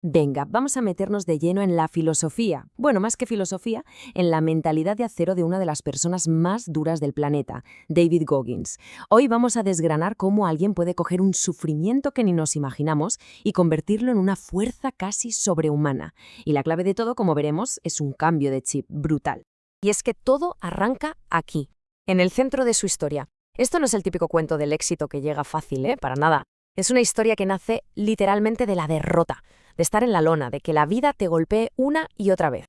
Venga, vamos a meternos de lleno en la filosofía. Bueno, más que filosofía, en la mentalidad de acero de una de las personas más duras del planeta, David Goggins. Hoy vamos a desgranar cómo alguien puede coger un sufrimiento que ni nos imaginamos y convertirlo en una fuerza casi sobrehumana. Y la clave de todo, como veremos, es un cambio de chip brutal. Y es que todo arranca aquí, en el centro de su historia. Esto no es el típico cuento del éxito que llega fácil, para nada. Es una historia que nace literalmente de la derrota, de estar en la lona, de que la vida te golpee una y otra vez.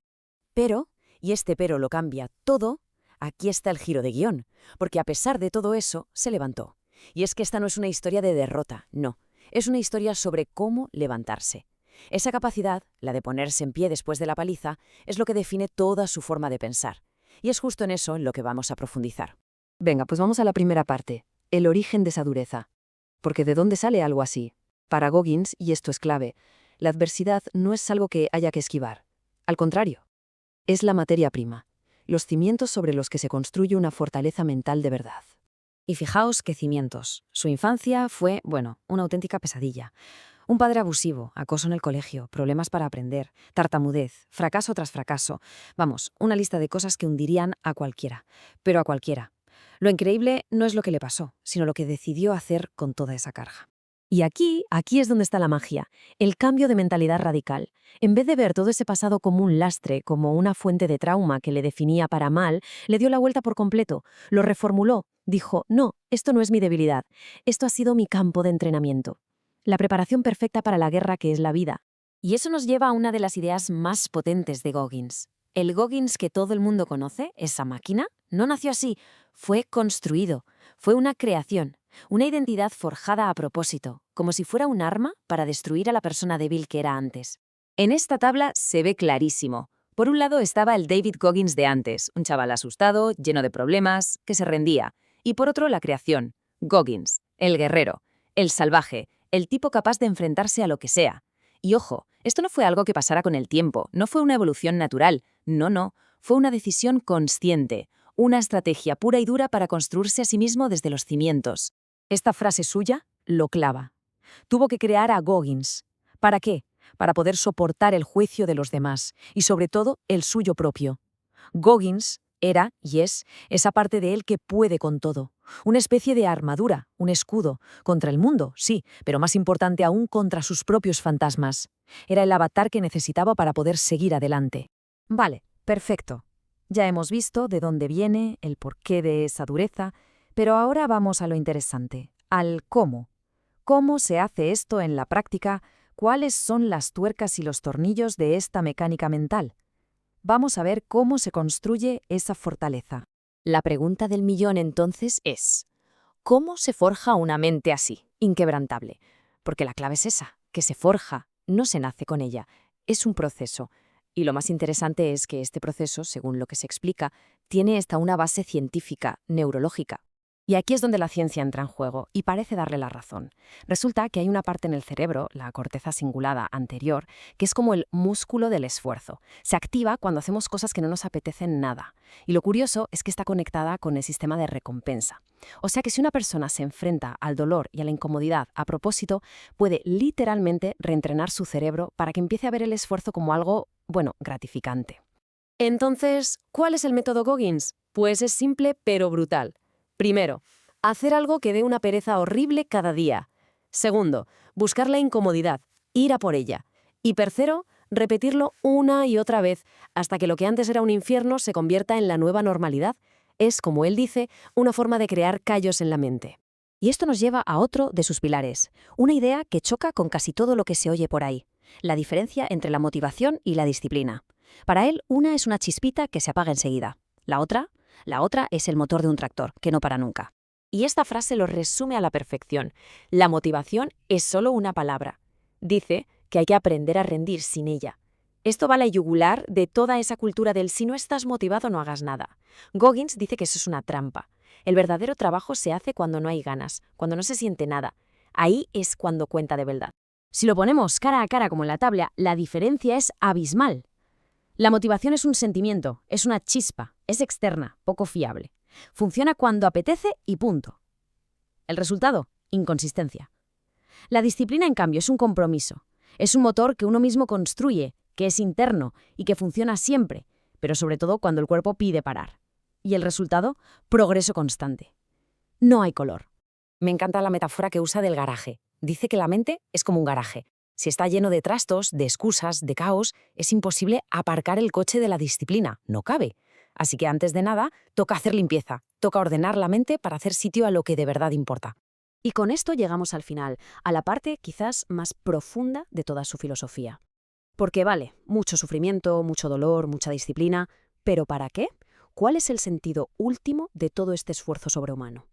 Pero, y este pero lo cambia todo, aquí está el giro de guión, porque a pesar de todo eso, se levantó. Y es que esta no es una historia de derrota, no. Es una historia sobre cómo levantarse. Esa capacidad, la de ponerse en pie después de la paliza, es lo que define toda su forma de pensar. Y es justo en eso en lo que vamos a profundizar. Venga, pues vamos a la primera parte, el origen de esa dureza. Porque ¿de dónde sale algo así? Para Goggins, y esto es clave, la adversidad no es algo que haya que esquivar. Al contrario, es la materia prima, los cimientos sobre los que se construye una fortaleza mental de verdad. Y fijaos qué cimientos. Su infancia fue, una auténtica pesadilla. Un padre abusivo, acoso en el colegio, problemas para aprender, tartamudez, fracaso tras fracaso. Vamos, una lista de cosas que hundirían a cualquiera, pero a cualquiera. Lo increíble no es lo que le pasó, sino lo que decidió hacer con toda esa carga. Y aquí es donde está la magia, el cambio de mentalidad radical. En vez de ver todo ese pasado como un lastre, como una fuente de trauma que le definía para mal, le dio la vuelta por completo, lo reformuló, dijo, no, esto no es mi debilidad, esto ha sido mi campo de entrenamiento. La preparación perfecta para la guerra que es la vida. Y eso nos lleva a una de las ideas más potentes de Goggins. El Goggins que todo el mundo conoce, esa máquina, no nació así, fue construido, fue una creación. Una identidad forjada a propósito, como si fuera un arma para destruir a la persona débil que era antes. En esta tabla se ve clarísimo. Por un lado estaba el David Goggins de antes, un chaval asustado, lleno de problemas, que se rendía. Y por otro la creación, Goggins, el guerrero, el salvaje, el tipo capaz de enfrentarse a lo que sea. Y ojo, esto no fue algo que pasara con el tiempo, no fue una evolución natural, no, fue una decisión consciente, una estrategia pura y dura para construirse a sí mismo desde los cimientos. Esta frase suya lo clava. Tuvo que crear a Goggins. ¿Para qué? Para poder soportar el juicio de los demás y, sobre todo, el suyo propio. Goggins era, y es, esa parte de él que puede con todo. Una especie de armadura, un escudo, contra el mundo, sí, pero más importante aún contra sus propios fantasmas. Era el avatar que necesitaba para poder seguir adelante. Vale, perfecto. Ya hemos visto de dónde viene, el porqué de esa dureza, pero ahora vamos a lo interesante, al cómo. ¿Cómo se hace esto en la práctica? ¿Cuáles son las tuercas y los tornillos de esta mecánica mental? Vamos a ver cómo se construye esa fortaleza. La pregunta del millón entonces es, ¿cómo se forja una mente así, inquebrantable? Porque la clave es esa, que se forja, no se nace con ella, es un proceso. Y lo más interesante es que este proceso, según lo que se explica, tiene hasta una base científica, neurológica. Y aquí es donde la ciencia entra en juego y parece darle la razón. Resulta que hay una parte en el cerebro, la corteza cingulada anterior, que es como el músculo del esfuerzo. Se activa cuando hacemos cosas que no nos apetecen nada. Y lo curioso es que está conectada con el sistema de recompensa. O sea que si una persona se enfrenta al dolor y a la incomodidad a propósito, puede literalmente reentrenar su cerebro para que empiece a ver el esfuerzo como algo, gratificante. Entonces, ¿cuál es el método Goggins? Pues es simple pero brutal. Primero, hacer algo que dé una pereza horrible cada día. Segundo, buscar la incomodidad, ir a por ella. Y tercero, repetirlo una y otra vez hasta que lo que antes era un infierno se convierta en la nueva normalidad. Es, como él dice, una forma de crear callos en la mente. Y esto nos lleva a otro de sus pilares, una idea que choca con casi todo lo que se oye por ahí, la diferencia entre la motivación y la disciplina. Para él, una es una chispita que se apaga enseguida. La otra es el motor de un tractor, que no para nunca. Y esta frase lo resume a la perfección. La motivación es solo una palabra. Dice que hay que aprender a rendir sin ella. Esto va a la yugular de toda esa cultura del si no estás motivado no hagas nada. Goggins dice que eso es una trampa. El verdadero trabajo se hace cuando no hay ganas, cuando no se siente nada. Ahí es cuando cuenta de verdad. Si lo ponemos cara a cara como en la tabla, la diferencia es abismal. La motivación es un sentimiento, es una chispa, es externa, poco fiable. Funciona cuando apetece y punto. El resultado, inconsistencia. La disciplina, en cambio, es un compromiso. Es un motor que uno mismo construye, que es interno y que funciona siempre, pero sobre todo cuando el cuerpo pide parar. Y el resultado, progreso constante. No hay color. Me encanta la metáfora que usa del garaje. Dice que la mente es como un garaje. Si está lleno de trastos, de excusas, de caos, es imposible aparcar el coche de la disciplina. No cabe. Así que antes de nada, toca hacer limpieza. Toca ordenar la mente para hacer sitio a lo que de verdad importa. Y con esto llegamos al final, a la parte quizás más profunda de toda su filosofía. Porque vale, mucho sufrimiento, mucho dolor, mucha disciplina, ¿pero para qué? ¿Cuál es el sentido último de todo este esfuerzo sobrehumano?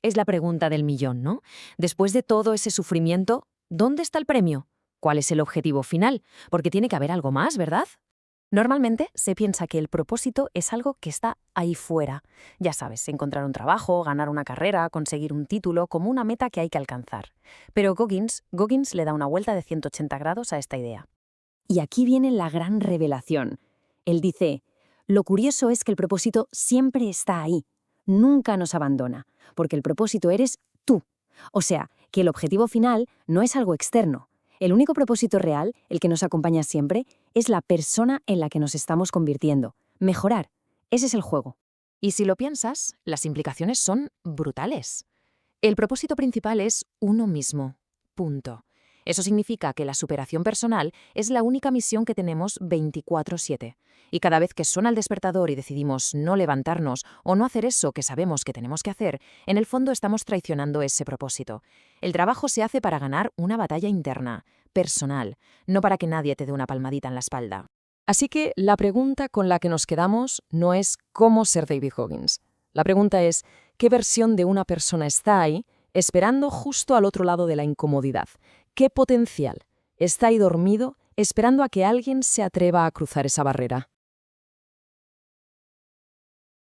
Es la pregunta del millón, ¿no? Después de todo ese sufrimiento, ¿dónde está el premio? ¿Cuál es el objetivo final? Porque tiene que haber algo más, ¿verdad? Normalmente se piensa que el propósito es algo que está ahí fuera. Ya sabes, encontrar un trabajo, ganar una carrera, conseguir un título, como una meta que hay que alcanzar. Pero Goggins le da una vuelta de 180 grados a esta idea. Y aquí viene la gran revelación. Él dice, lo curioso es que el propósito siempre está ahí, nunca nos abandona, porque el propósito eres tú. O sea, que el objetivo final no es algo externo. El único propósito real, el que nos acompaña siempre, es la persona en la que nos estamos convirtiendo. Mejorar. Ese es el juego. Y si lo piensas, las implicaciones son brutales. El propósito principal es uno mismo. Punto. Eso significa que la superación personal es la única misión que tenemos 24/7. Y cada vez que suena el despertador y decidimos no levantarnos o no hacer eso que sabemos que tenemos que hacer, en el fondo estamos traicionando ese propósito. El trabajo se hace para ganar una batalla interna, personal, no para que nadie te dé una palmadita en la espalda. Así que la pregunta con la que nos quedamos no es cómo ser David Goggins. La pregunta es qué versión de una persona está ahí, esperando justo al otro lado de la incomodidad. ¿Qué potencial está ahí dormido, esperando a que alguien se atreva a cruzar esa barrera?